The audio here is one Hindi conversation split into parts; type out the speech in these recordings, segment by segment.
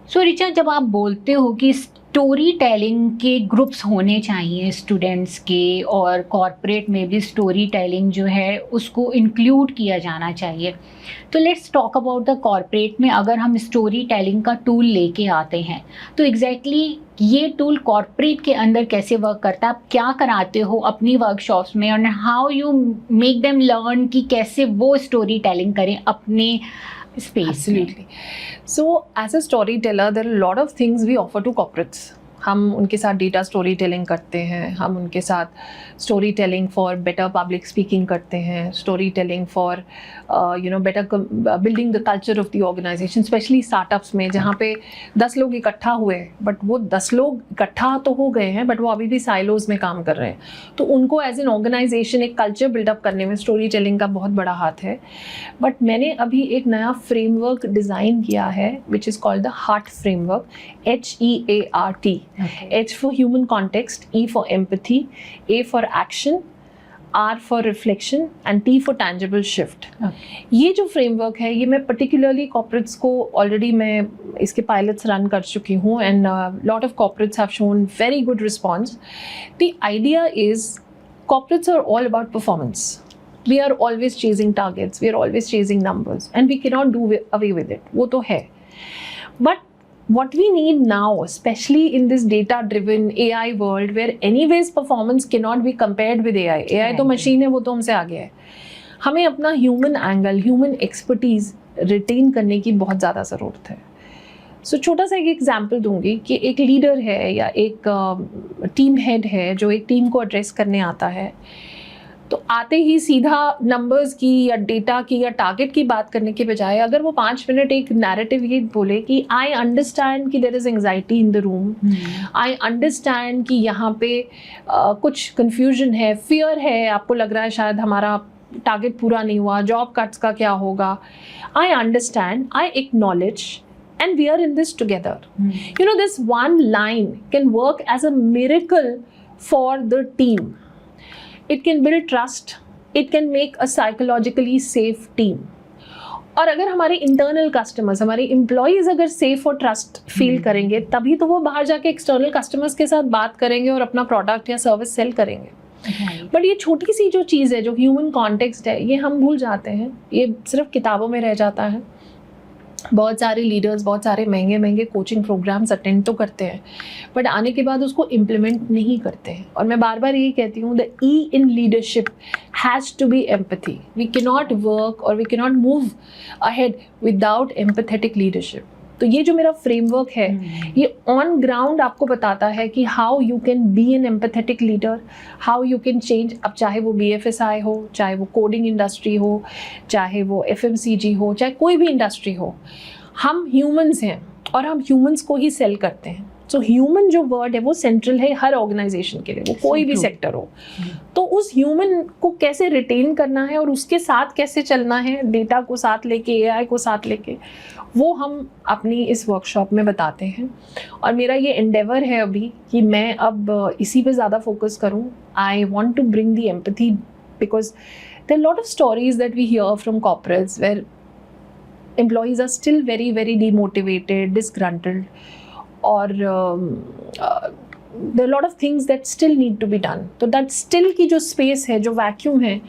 सो रिचा, जब आप बोलते हो कि स्टोरी टेलिंग के ग्रुप्स होने चाहिए स्टूडेंट्स के, और कॉरपोरेट में भी स्टोरी टेलिंग जो है उसको इंक्लूड किया जाना चाहिए, तो let's talk about the corporate में। अगर हम स्टोरी टेलिंग का टूल लेके आते हैं तो एग्जैक्टली ये टूल कॉरपोरेट के अंदर कैसे वर्क करता है? आप क्या कराते हो अपनी वर्कशॉप्स में, और how you make them learn कि कैसे वो स्टोरी टेलिंग करें अपने स्पेस में? Absolutely. So, as a storyteller, there are a lot of things we offer to corporates. हम उनके साथ डेटा स्टोरी टेलिंग करते हैं, हम उनके साथ story telling for better public speaking करते हैं, story telling for better building the culture of the organisation, specially startups में जहाँ पे 10 लोग इकट्ठा हुए, बट वो 10 लोग इकट्ठा तो हो गए हैं बट वो अभी भी साइलोज में काम कर रहे हैं, तो उनको एज एन ऑर्गेनाइजेशन एक कल्चर बिल्डअप करने में स्टोरी टेलिंग का बहुत बड़ा हाथ है. बट मैंने अभी एक नया फ्रेमवर्क डिज़ाइन किया है which is called the heart framework, HEART. Okay. H for human context, E for empathy, A for action, R for reflection and T for tangible shift. Okay. ये जो फ्रेमवर्क है ये मैं पर्टिकुलरली कॉर्पोरेट्स को ऑलरेडी मैं इसके पायलट्स रन कर चुकी हूँ and lot of corporates have shown very good response. The idea is corporates are all about performance. We are always chasing targets, we are always chasing numbers and we cannot do away with it. वो तो है. But what we need now, especially in this data driven AI world where anyways performance cannot be compared with AI. AI तो मशीन है, वो तो हमसे आगे है. हमें अपना human angle, human expertise retain करने की बहुत ज़्यादा ज़रूरत है. सो छोटा सा एक एग्जाम्पल दूंगी कि एक लीडर है या एक टीम हेड है जो एक टीम को एड्रेस करने आता है, तो आते ही सीधा नंबर्स की या डेटा की या टारगेट की बात करने के बजाय अगर वो 5 मिनट एक नैरेटिव ये बोले कि आई अंडरस्टैंड कि there is anxiety in the room, I understand कि यहाँ पे कुछ कन्फ्यूजन है, फियर है, आपको लग रहा है शायद हमारा टारगेट पूरा नहीं हुआ, जॉब कट्स का क्या होगा, I understand, I acknowledge and we are in this together. You know, this one line can work as a miracle for the team. It can build trust, it can make a psychologically safe team. और अगर हमारे इंटरनल कस्टमर्स, हमारे एम्प्लॉयज़ अगर सेफ और ट्रस्ट फील करेंगे तभी तो वो बाहर जाके एक्सटर्नल कस्टमर्स के साथ बात करेंगे और अपना प्रोडक्ट या सर्विस सेल करेंगे. बट ये छोटी सी जो चीज़ है, जो ह्यूमन कॉन्टेक्स्ट है, ये हम भूल जाते हैं, ये सिर्फ किताबों में रह जाता है. बहुत सारे लीडर्स बहुत सारे महंगे महंगे कोचिंग प्रोग्राम्स अटेंड तो करते हैं बट आने के बाद उसको इम्प्लीमेंट नहीं करते हैं. और मैं बार बार यही कहती हूँ, the E in leadership has to be empathy. We can not work or we can not move ahead without empathetic leadership. तो ये जो मेरा फ्रेमवर्क है ये ऑन ग्राउंड आपको बताता है कि how you can be an empathetic leader, how you can change. अब चाहे वो BFSI हो, चाहे वो कोडिंग इंडस्ट्री हो, चाहे वो FMCG हो, चाहे कोई भी इंडस्ट्री हो, हम ह्यूमंस हैं और हम ह्यूमंस को ही सेल करते हैं. सो ह्यूमन जो वर्ड है वो सेंट्रल है हर ऑर्गेनाइजेशन के लिए, वो कोई भी सेक्टर हो. तो उस ह्यूमन को कैसे रिटेन करना है और उसके साथ कैसे चलना है, डेटा को साथ लेके, AI को साथ लेके, वो हम अपनी इस वर्कशॉप में बताते हैं. और मेरा ये एंडेवर है अभी कि मैं अब इसी पे ज़्यादा फोकस करूँ. I want to bring the empathy because there are lot of stories that we hear from corporates where employees are still very very demotivated, disgruntled, or there are a lot of things that still need to be done. तो that still की जो space है, जो vacuum है,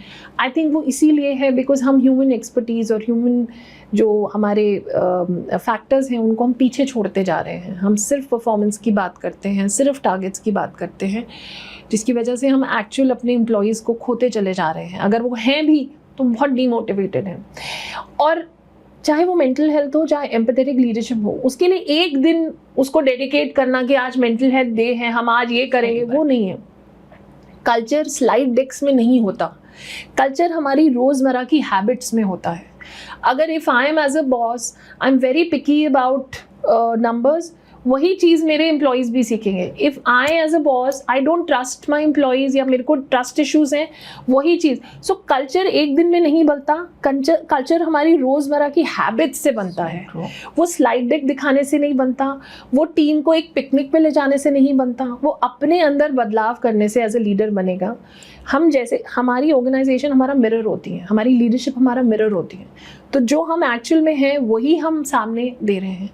I think वो इसीलिए है because हम human expertise और human जो हमारे factors हैं उनको हम पीछे छोड़ते जा रहे हैं. हम सिर्फ performance की बात करते हैं, सिर्फ targets की बात करते हैं, जिसकी वजह से हम actual अपने employees को खोते चले जा रहे हैं. अगर वो हैं भी तो बहुत demotivated हैं. और चाहे वो मेंटल हेल्थ हो, चाहे एम्पैथेटिक लीडरशिप हो, उसके लिए एक दिन उसको डेडिकेट करना कि आज मेंटल हेल्थ डे है, हम आज ये करेंगे, वो नहीं है. कल्चर स्लाइड डेक्स में नहीं होता. कल्चर हमारी रोज़मर्रा की हैबिट्स में होता है. अगर if I am as a boss, I am very picky about numbers, वही चीज़ मेरे एम्प्लॉयज़ भी सीखेंगे. If I as a boss I don't trust my employees या मेरे को ट्रस्ट इश्यूज़ हैं, वही चीज़. सो कल्चर एक दिन में नहीं बनता. कल्चर हमारी रोज़मर्रा की हैबिट्स से बनता है. वो स्लाइड डेक दिखाने से नहीं बनता, वो टीम को एक पिकनिक पे ले जाने से नहीं बनता, वो अपने अंदर बदलाव करने से एज ए लीडर बनेगा. हम जैसे, हमारी ऑर्गेनाइजेशन हमारा मिरर होती है, हमारी लीडरशिप हमारा मिरर होती है. तो जो हम एक्चुअल में हैं वही हम सामने दे रहे हैं.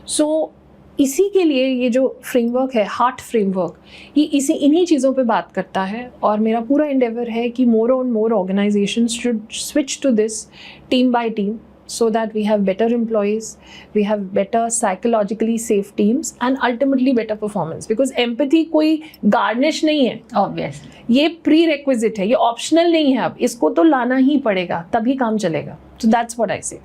सो इसी के लिए ये जो फ्रेमवर्क है, हार्ट फ्रेमवर्क, ये इन्हीं चीज़ों पे बात करता है। और मेरा पूरा एंडेवर है कि more on more organisations should switch to this team by team, so that we have better employees, we have better psychologically safe teams and ultimately better performance, because empathy कोई garnish नहीं है, ऑब्वियसली ये prerequisite है, ये optional नहीं है, अब इसको तो लाना ही पड़ेगा तभी काम चलेगा। So that's what I say.